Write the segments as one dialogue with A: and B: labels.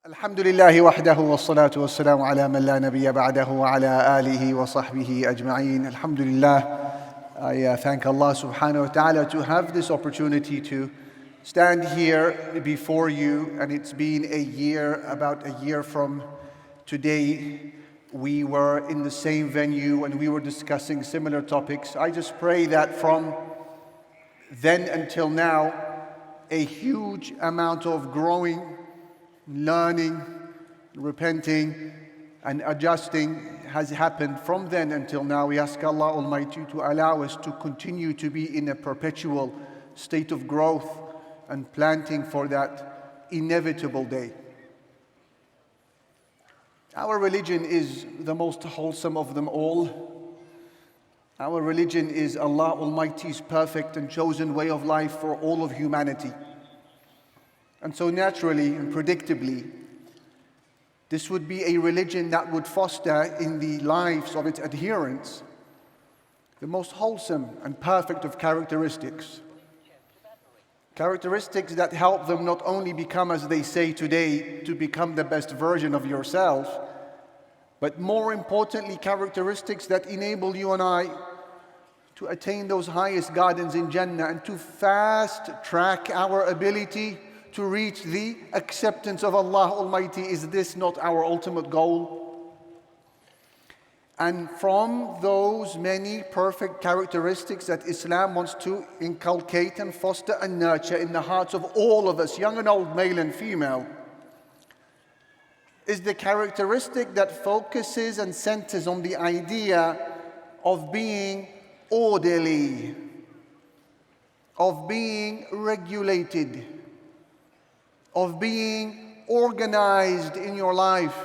A: الحمد لله وحده والصلاة والسلام على من لا نبي بعده وعلى آله وصحبه أجمعين. Alhamdulillah, I thank Allah subhanahu wa ta'ala to have this opportunity to stand here before you, and it's been about a year from today. We were in the same venue and we were discussing similar topics. I just pray that from then until now, a huge amount of growing, learning, repenting, and adjusting has happened from then until now. We ask Allah Almighty to allow us to continue to be in a perpetual state of growth and planting for that inevitable day. Our religion is the most wholesome of them all. Our religion is Allah Almighty's perfect and chosen way of life for all of humanity. And so naturally and predictably, this would be a religion that would foster in the lives of its adherents the most wholesome and perfect of characteristics. Characteristics that help them not only become, as they say today, to become the best version of yourself, but more importantly, characteristics that enable you and I to attain those highest gardens in Jannah and to fast track our ability to reach the acceptance of Allah Almighty. Is this not our ultimate goal? And from those many perfect characteristics that Islam wants to inculcate and foster and nurture in the hearts of all of us, young and old, male and female, is the characteristic that focuses and centers on the idea of being orderly, of being regulated, of being organized in your life,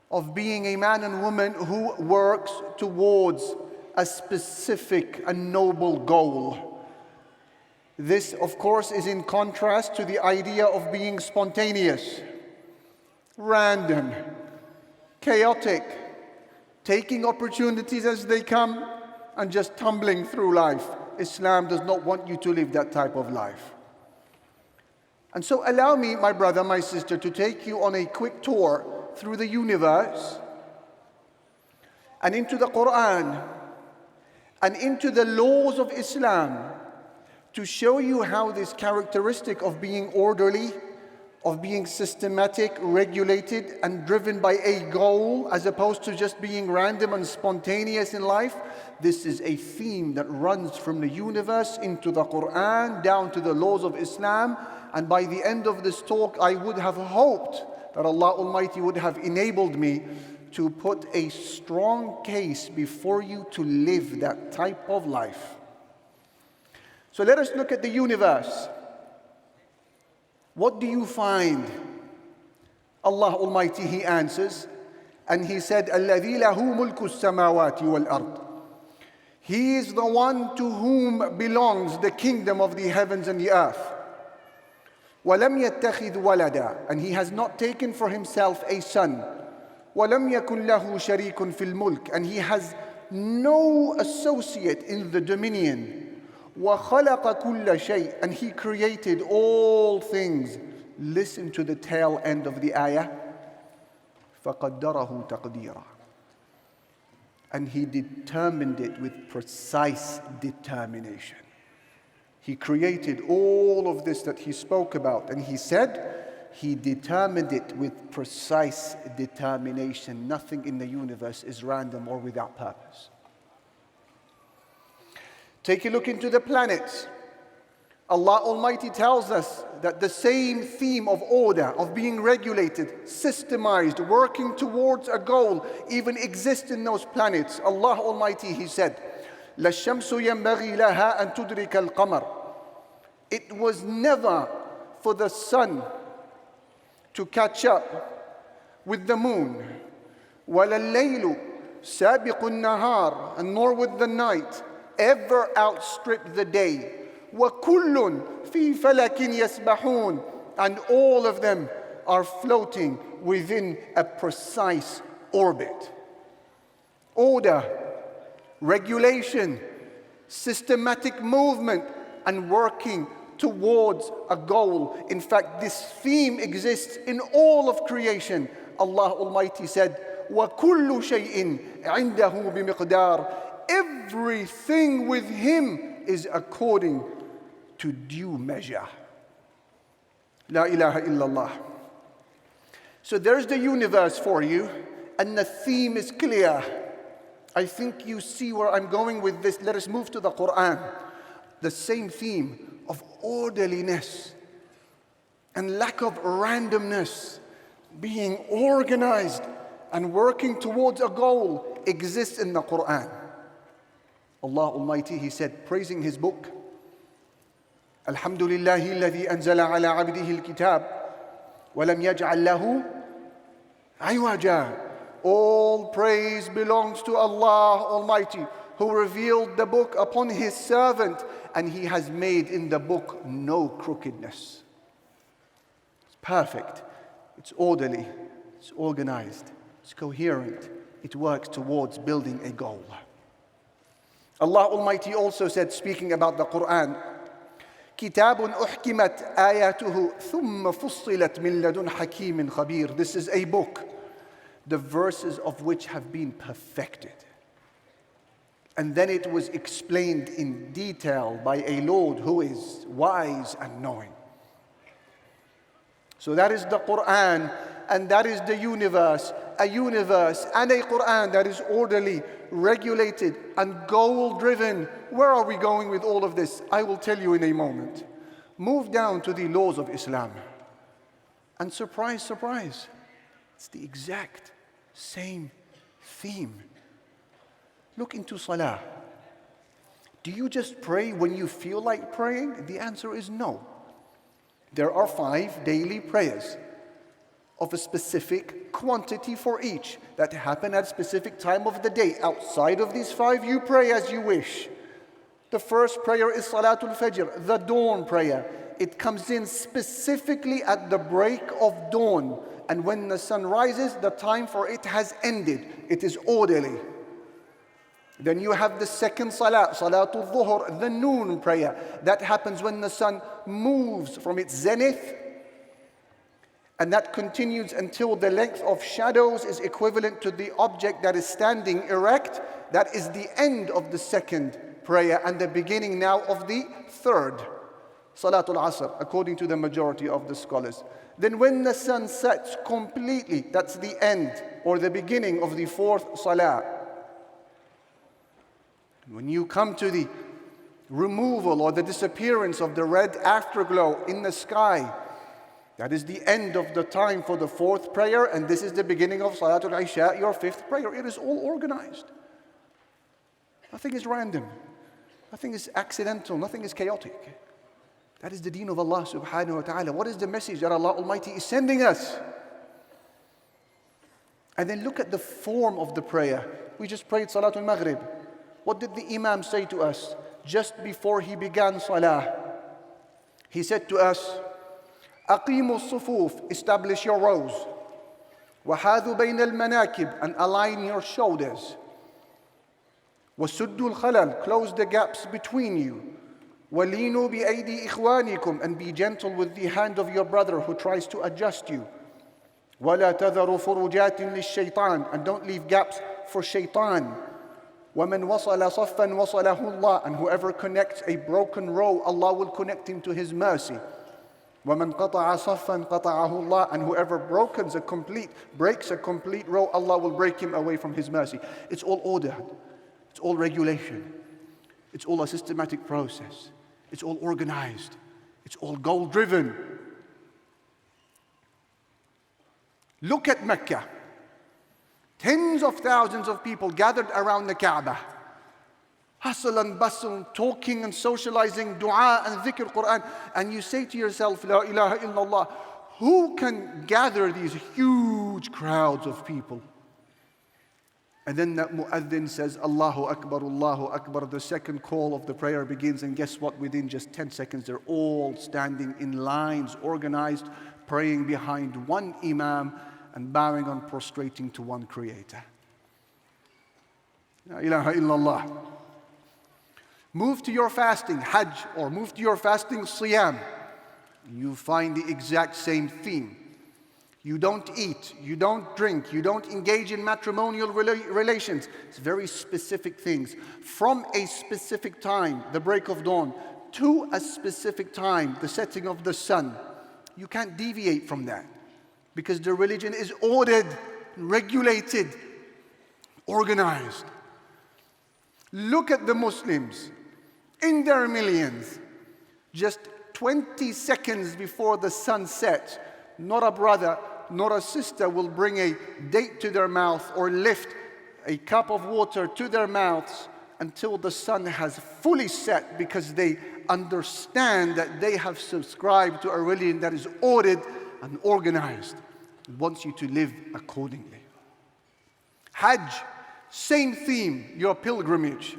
A: of being a man and woman who works towards a specific and noble goal. This, of course, is in contrast to the idea of being spontaneous, random, chaotic, taking opportunities as they come and just tumbling through life. Islam does not want you to live that type of life. And so allow me, my brother, my sister, to take you on a quick tour through the universe and into the Quran and into the laws of Islam to show you how this characteristic of being orderly, of being systematic, regulated, and driven by a goal as opposed to just being random and spontaneous in life, this is a theme that runs from the universe into the Quran down to the laws of Islam. And by the end of this talk, I would have hoped that Allah Almighty would have enabled me to put a strong case before you to live that type of life. So let us look at the universe. What do you find? Allah Almighty, He answers, and He said, الَّذِي لَهُ مُلْكُ السَّمَاوَاتِ وَالْأَرْضِ. He is the one to whom belongs the kingdom of the heavens and the earth. وَلَمْ يَتَّخِذْ وَلَدًا. And He has not taken for Himself a son. وَلَمْ يَكُنْ لَهُ شَرِيكٌ فِي الْمُلْكِ. And He has no associate in the dominion. وَخَلَقَ كُلَّ شَيْءٍ. And He created all things. Listen to the tail end of the ayah. فَقَدَّرَهُ تَقْدِيرًا. And He determined it with precise determination. He created all of this that He spoke about, and He said He determined it with precise determination. Nothing in the universe is random or without purpose. Take a look into the planets. Allah Almighty tells us that the same theme of order, of being regulated, systemized, working towards a goal, even exists in those planets. Allah Almighty, He said, لَلشَّمْسُ يَنْبَغِي لَهَا أَن تُدْرِكَ الْقَمَرَ. It was never for the sun to catch up with the moon. وَلَا اللَّيْلُ سَابِقُ النَّهَارِ. And nor would the night ever outstrip the day. وَكُلٌّ فِي فَلَكٍ يَسْبَحُونَ. And all of them are floating within a precise orbit. Order, regulation, systematic movement, and working towards a goal. In fact, this theme exists in all of creation. Allah Almighty said, وَكُلُّ شَيْءٍ عِنْدَهُ بِمِقْدَارٍ. Everything with Him is according to due measure. La ilaha illallah. So there's the universe for you, and the theme is clear. I think you see where I'm going with this. Let us move to the Quran. The same theme of orderliness and lack of randomness, being organized and working towards a goal exists in the Quran. Allah Almighty, He said, praising His book, Alhamdulillahi alladhi anzala ala abdihi al-kitab wa lam yaj'al lahu iwaja. All praise belongs to Allah Almighty, who revealed the book upon His servant, and He has made in the book no crookedness. It's perfect, it's orderly, it's organized, it's coherent, it works towards building a goal. Allah Almighty also said, speaking about the Quran, كِتَابٌ أُحْكِمَتْ آيَاتُهُ ثُمَّ فُصِّلَتْ مِن لَدُنْ حَكِيمٍ خَبِيرٍ. This is a book, the verses of which have been perfected. And then it was explained in detail by a Lord who is wise and knowing. So that is the Quran, and that is the universe. A universe and a Quran that is orderly, regulated, and goal-driven. Where are we going with all of this? I will tell you in a moment. Move down to the laws of Islam. And surprise, surprise, it's the exact same theme. Look into Salah. Do you just pray when you feel like praying? The answer is no. There are 5 daily prayers of a specific quantity for each that happen at a specific time of the day. Outside of these 5, you pray as you wish. The first prayer is Salatul Fajr, the dawn prayer. It comes in specifically at the break of dawn. And when the sun rises, the time for it has ended. It is orderly. Then you have the second salah, Salatul Dhuhr, the noon prayer. That happens when the sun moves from its zenith, and that continues until the length of shadows is equivalent to the object that is standing erect. That is the end of the second prayer and the beginning now of the third, Salatul Asr, according to the majority of the scholars. Then when the sun sets completely, that's the end or the beginning of the fourth salah. When you come to the removal or the disappearance of the red afterglow in the sky, that is the end of the time for the fourth prayer, and this is the beginning of Salatul Isha, your fifth prayer. It is all organized. Nothing is random. Nothing is accidental. Nothing is chaotic. That is the deen of Allah subhanahu wa ta'ala. What is the message that Allah Almighty is sending us? And then look at the form of the prayer. We just prayed Salatul Maghrib. What did the Imam say to us just before he began Salah? He said to us, أقيموا الصفوف, establish your rows. وحاذوا بين المناكب, and align your shoulders. وسدوا الخلل, close the gaps between you. وَلِينُوا بِأَيْدِي إِخْوَانِكُمْ, and be gentle with the hand of your brother who tries to adjust you. وَلَا تَذَرُوا فُرُجَاتٍ لِلشَّيْطَانِ, and don't leave gaps for shaitan. وَمَنْ وَصَلَ صَفًّا وَصَلَهُ اللَّهُ, and whoever connects a broken row, Allah will connect him to His mercy. وَمَنْ قَطَعَ صَفًّا قَطَعَهُ اللَّهُ, and whoever breaks a complete row, Allah will break him away from His mercy. It's all order. It's all regulation. It's all a systematic process. It's all organized. It's all goal-driven. Look at Mecca. Tens of thousands of people gathered around the Kaaba. Hustle and bustle, talking and socializing, dua and dhikr Quran. And you say to yourself, La ilaha illallah, who can gather these huge crowds of people? And then that mu'adhin says, Allahu Akbar. The second call of the prayer begins, and guess what? Within just 10 seconds, they're all standing in lines, organized, praying behind one imam and bowing and prostrating to one creator. La ilaha illallah. Move to your fasting, Hajj, or move to your fasting, Siyam. You find the exact same theme. You don't eat, you don't drink, you don't engage in matrimonial relations. It's very specific things. From a specific time, the break of dawn, to a specific time, the setting of the sun. You can't deviate from that because the religion is ordered, regulated, organized. Look at the Muslims in their millions. Just 20 seconds before the sun sets, not a brother nor a sister will bring a date to their mouth or lift a cup of water to their mouths until the sun has fully set, because they understand that they have subscribed to a religion that is ordered and organized. It wants you to live accordingly. Hajj, same theme, your pilgrimage.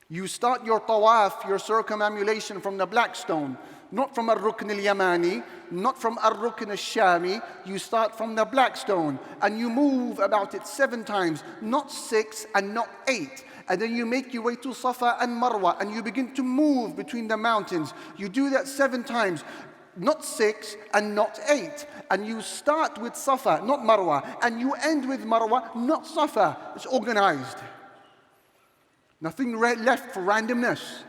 A: You start your tawaf, your circumambulation from the black stone, not from al-Rukn al-Yamani, not from al-Rukn al-Shami. You start from the black stone and you move about it 7 times, not 6 and not 8. And then you make your way to Safa and Marwa and you begin to move between the mountains. You do that 7 times, not 6 and not 8. And you start with Safa, not Marwa, and you end with Marwa, not Safa. It's organized. Nothing left for randomness.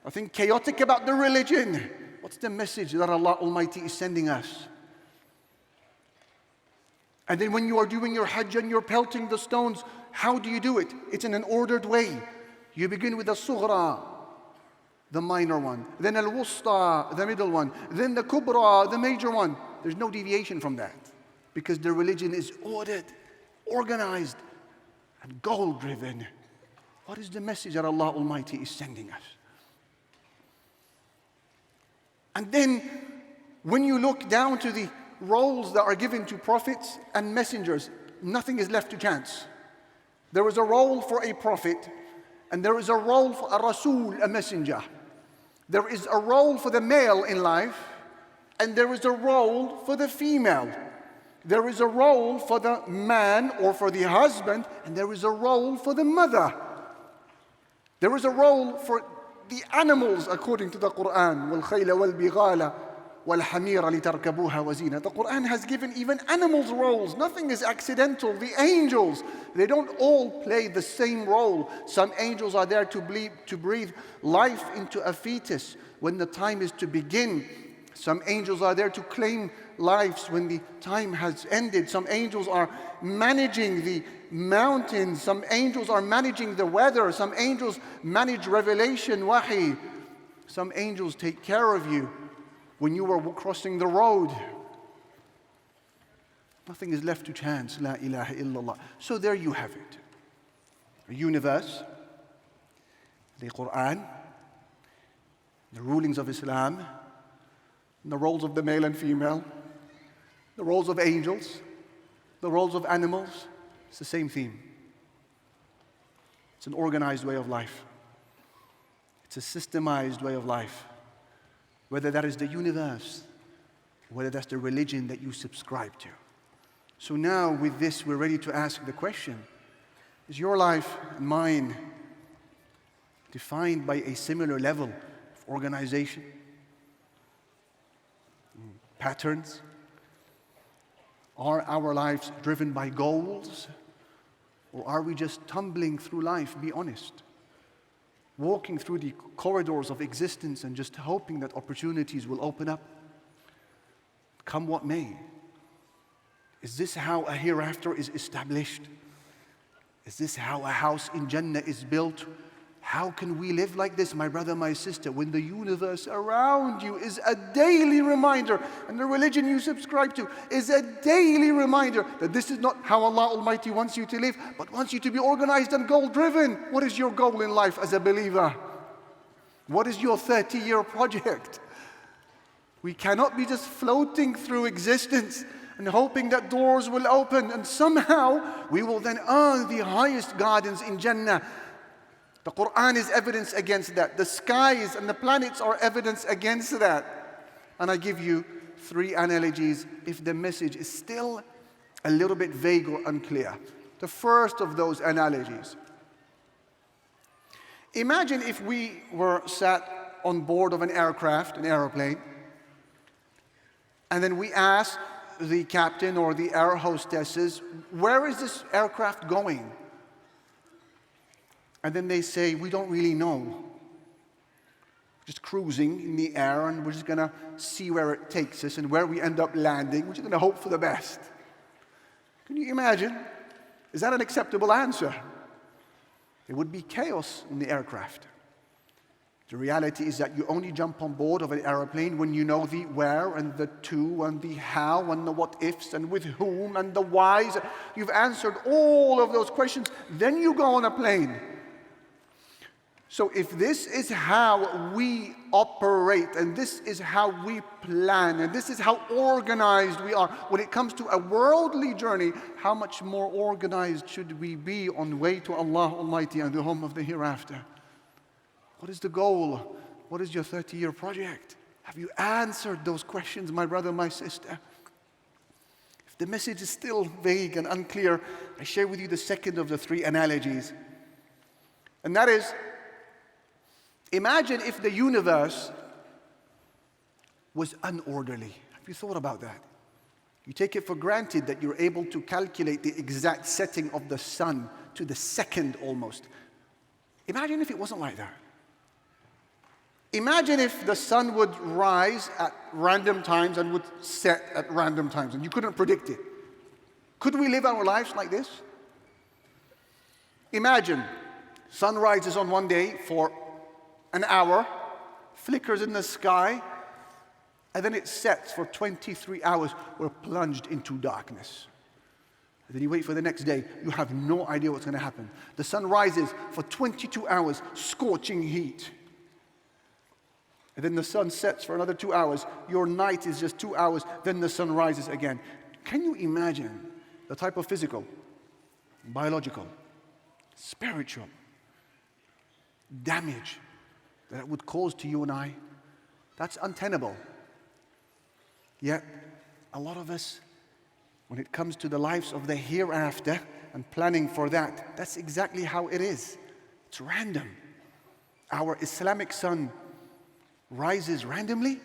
A: Nothing chaotic about the religion. What's the message that Allah Almighty is sending us? And then when you are doing your Hajj and you're pelting the stones, how do you do it? It's in an ordered way. You begin with the Sughra, the minor one, then Al-Wusta, the middle one, then the Kubra, the major one. There's no deviation from that because the religion is ordered, organized, and goal-driven. What is the message that Allah Almighty is sending us? And then when you look down to the roles that are given to prophets and messengers, nothing is left to chance. There is a role for a prophet, and there is a role for a Rasul, a messenger. There is a role for the male in life, and there is a role for the female. There is a role for the man or for the husband, and there is a role for the mother. There is a role for the animals according to the Quran. وَالْخَيْلَ وَالْبِغَالَ وَالْحَمِيرَ لِتَرْكَبُوهَا وَزِينَةً. The Quran has given even animals roles. Nothing is accidental. The angels, they don't all play the same role. Some angels are there to breathe life into a fetus when the time is to begin. Some angels are there to claim lives when the time has ended. Some angels are managing the mountains. Some angels are managing the weather. Some angels manage revelation, wahi. Some angels take care of you when you are crossing the road. Nothing is left to chance. La ilaha illallah. So there you have it. A universe, the Quran, the rulings of Islam, the roles of the male and female, the roles of angels, the roles of animals. It's the same theme. It's an organized way of life. It's a systemized way of life. Whether that is the universe, whether that's the religion that you subscribe to. So now with this, we're ready to ask the question, is your life and mine defined by a similar level of organization? Patterns? Are our lives driven by goals? Or are we just tumbling through life? Be honest. Walking through the corridors of existence and just hoping that opportunities will open up, come what may. Is this how a hereafter is established? Is this how a house in Jannah is built? How can we live like this, my brother, my sister, when the universe around you is a daily reminder, and the religion you subscribe to is a daily reminder that this is not how Allah Almighty wants you to live, but wants you to be organized and goal-driven. What is your goal in life as a believer? What is your 30-year project? We cannot be just floating through existence and hoping that doors will open and somehow we will then earn the highest gardens in Jannah. The Quran is evidence against that. The skies and the planets are evidence against that. And I give you 3 analogies if the message is still a little bit vague or unclear. The first of those analogies Imagine if we were sat on board of an aircraft, an aeroplane, and then we asked the captain or the air hostesses, where is this aircraft going? And then they say, we don't really know. Just cruising in the air, and we're just going to see where it takes us, and where we end up landing, we're just going to hope for the best. Can you imagine? Is that an acceptable answer? There would be chaos in the aircraft. The reality is that you only jump on board of an airplane when you know the where and the to and the how and the what ifs and with whom and the whys. You've answered all of those questions, then you go on a plane. So if this is how we operate, and this is how we plan, and this is how organized we are when it comes to a worldly journey, how much more organized should we be on the way to Allah Almighty and the home of the hereafter? What is the goal? What is your 30-year project? Have you answered those questions, my brother, my sister? If the message is still vague and unclear, I share with you the second of the three analogies. And that is, imagine if the universe was unorderly. Have you thought about that? You take it for granted that you're able to calculate the exact setting of the sun to the second almost. Imagine if it wasn't like that. Imagine if the sun would rise at random times and would set at random times, and you couldn't predict it. Could we live our lives like this? Imagine sun rises on one day for an hour, flickers in the sky, and then it sets for 23 hours. We're plunged into darkness. And then you wait for the next day. You have no idea what's going to happen. The sun rises for 22 hours, scorching heat. And then the sun sets for another 2 hours. Your night is just 2 hours. Then the sun rises again. Can you imagine the type of physical, biological, spiritual damage that it would cause to you and I? That's untenable. Yet, a lot of us, when it comes to the lives of the hereafter and planning for that, that's exactly how it is. It's random. Our Islamic sun rises randomly,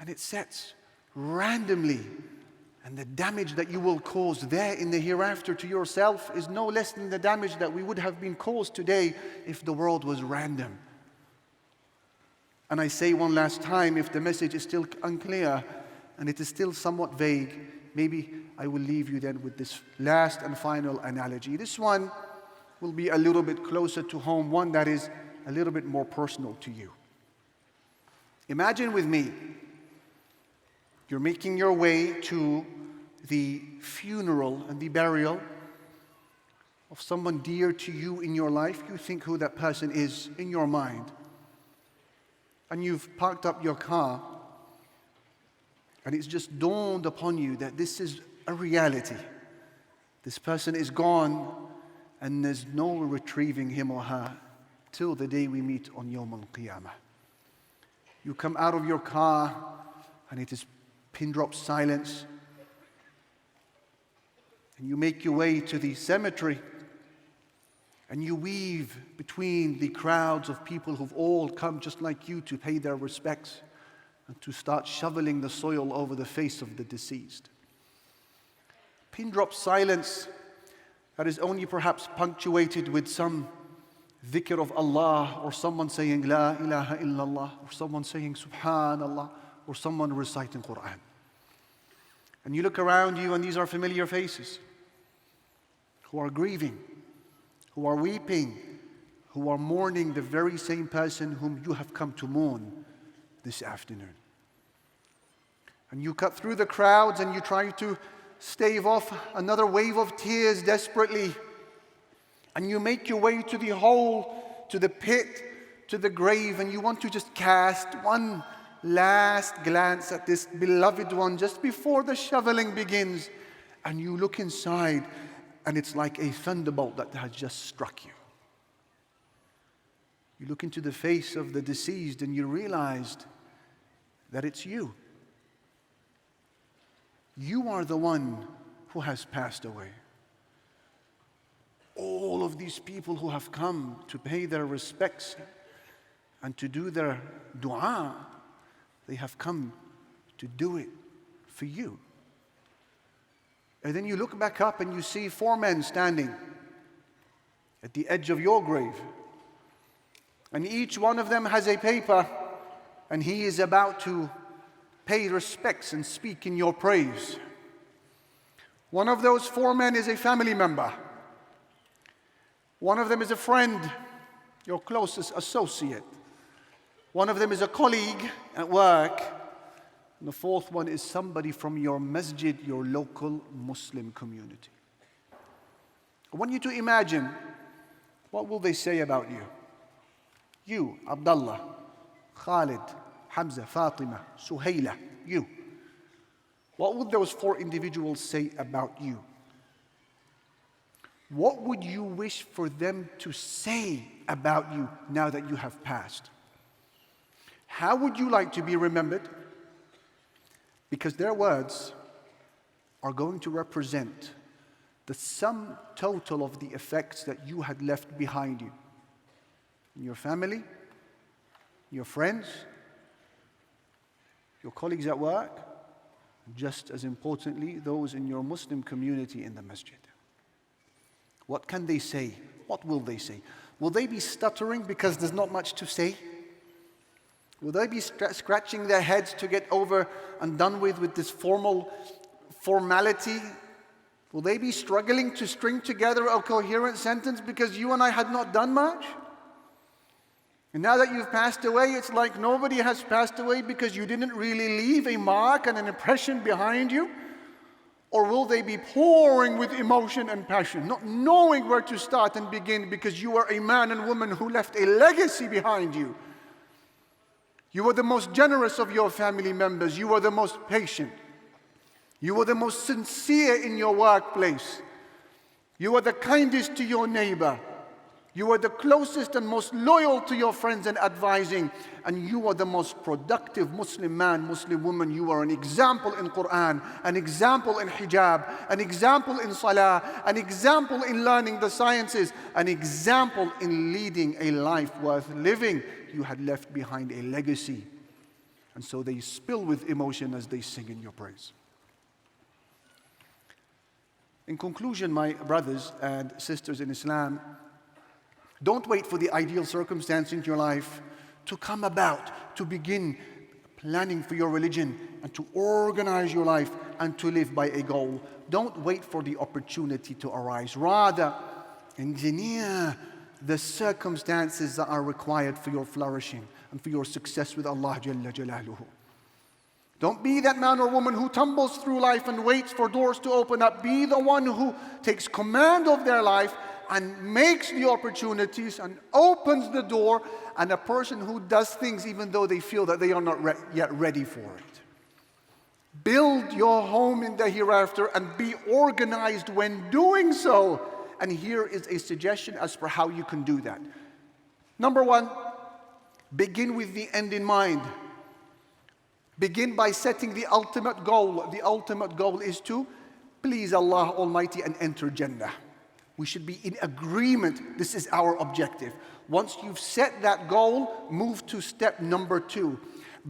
A: and it sets randomly. And the damage that you will cause there in the hereafter to yourself is no less than the damage that we would have been caused today if the world was random. And I say one last time, if the message is still unclear and it is still somewhat vague, maybe I will leave you then with this last and final analogy. This one will be a little bit closer to home, one that is a little bit more personal to you. Imagine with me, you're making your way to the funeral and the burial of someone dear to you in your life. You think who that person is in your mind. And you've parked up your car, and it's just dawned upon you that this is a reality. This person is gone, and there's no retrieving him or her till the day we meet on Yawm al-Qiyamah. You come out of your car, and it is pin drop silence. And you make your way to the cemetery, and you weave between the crowds of people who've all come just like you to pay their respects and to start shoveling the soil over the face of the deceased. Pin drop silence that is only perhaps punctuated with some dhikr of Allah, or someone saying La ilaha illallah, or someone saying Subhanallah, or someone reciting Quran. And you look around you, and these are familiar faces who are grieving, who are weeping, who are mourning the very same person whom you have come to mourn this afternoon. And you cut through the crowds, and you try to stave off another wave of tears desperately. And you make your way to the hole, to the pit, to the grave, and you want to just cast one last glance at this beloved one just before the shoveling begins. And you look inside, and it's like a thunderbolt that has just struck you. You look into the face of the deceased, and you realized that it's you. You are the one who has passed away. all of these people who have come to pay their respects and to do their dua, they have come to do it for you. And then you look back up and you see 4 men standing at the edge of your grave. And each one of them has a paper, and he is about to pay respects and speak in your praise. One of those 4 men is a family member. One of them is a friend, your closest associate. One of them is a colleague at work. And the 4th one is somebody from your masjid, your local Muslim community. I want you to imagine, what will they say about you? You, Abdullah, Khalid, Hamza, Fatima, Suhaila, you. What would those 4 individuals say about you? What would you wish for them to say about you now that you have passed? How would you like to be remembered? Because their words are going to represent the sum total of the effects that you had left behind you. In your family, your friends, your colleagues at work, just as importantly, those in your Muslim community in the masjid. What can they say? What will they say? Will they be stuttering because there's not much to say? Will they be scratching their heads to get over and done with this formality? Will they be struggling to string together a coherent sentence because you and I had not done much? And now that you've passed away, it's like nobody has passed away because you didn't really leave a mark and an impression behind you? Or will they be pouring with emotion and passion, not knowing where to start and begin because you are a man and woman who left a legacy behind you? You were the most generous of your family members. You were the most patient. You were the most sincere in your workplace. You were the kindest to your neighbor. You were the closest and most loyal to your friends and advising. And you were the most productive Muslim man, Muslim woman. You were an example in Quran, an example in hijab, an example in salah, an example in learning the sciences, an example in leading a life worth living. You had left behind a legacy. And so they spill with emotion as they sing in your praise. In conclusion, my brothers and sisters in Islam, don't wait for the ideal circumstance in your life to come about, to begin planning for your religion and to organize your life and to live by a goal. Don't wait for the opportunity to arise. Rather, engineer the circumstances that are required for your flourishing and for your success with Allah Jalla Jalaluhu. Don't be that man or woman who tumbles through life and waits for doors to open up. Be the one who takes command of their life and makes the opportunities and opens the door, and a person who does things even though they feel that they are not yet ready for it. Build your home in the hereafter and be organized when doing so. And here is a suggestion as for how you can do that. Number 1, begin with the end in mind. Begin by setting the ultimate goal. The ultimate goal is to please Allah Almighty and enter Jannah. We should be in agreement. This is our objective. Once you've set that goal, move to step number 2.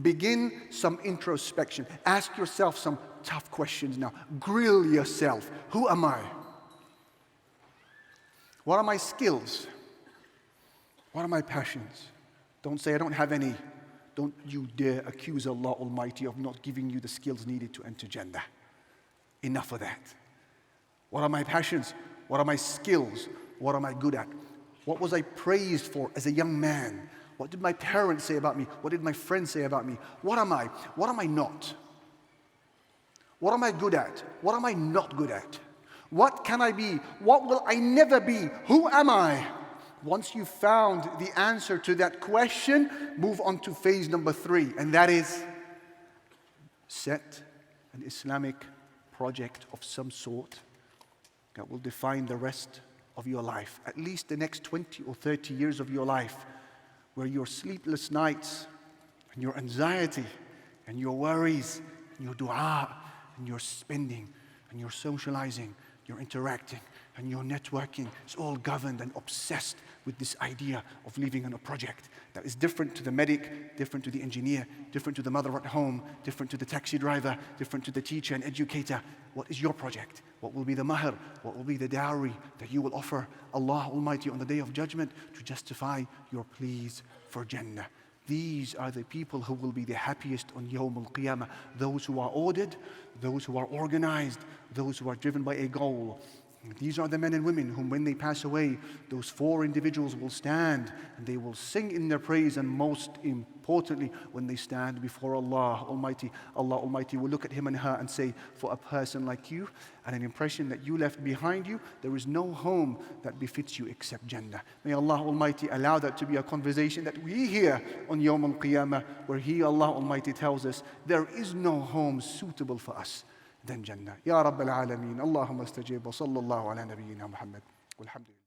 A: Begin some introspection. Ask yourself some tough questions now. Grill yourself. Who am I? What are my skills? What are my passions? Don't say I don't have any. Don't you dare accuse Allah Almighty of not giving you the skills needed to enter Jannah. Enough of that. What are my passions? What are my skills? What am I good at? What was I praised for as a young man? What did my parents say about me? What did my friends say about me? What am I? What am I not? What am I good at? What am I not good at? What can I be? What will I never be? Who am I? Once you've found the answer to that question, move on to phase number 3, and that is set an Islamic project of some sort that will define the rest of your life, at least the next 20 or 30 years of your life, where your sleepless nights and your anxiety and your worries and your dua and your spending and your socializing your interacting, and your networking is all governed and obsessed with this idea of living on a project that is different to the medic, different to the engineer, different to the mother at home, different to the taxi driver, different to the teacher and educator. What is your project? What will be the mahr? What will be the dowry that you will offer Allah Almighty on the Day of Judgment to justify your pleas for Jannah? These are the people who will be the happiest on Yawm al-Qiyamah. Those who are ordered, those who are organized, those who are driven by a goal. These are the men and women whom when they pass away, those four individuals will stand and they will sing in their praise, and most importantly, when they stand before Allah Almighty will look at him and her and say, for a person like you and an impression that you left behind you, there is no home that befits you except Jannah. May Allah Almighty allow that to be a conversation that we hear on Yawm al-Qiyamah, where He, Allah Almighty, tells us there is no home suitable for us than Jannah. Ya Rabb al-Alameen, Allahumma astajib wa sallallahu ala nabiyyina Muhammad. Walhamdulillah.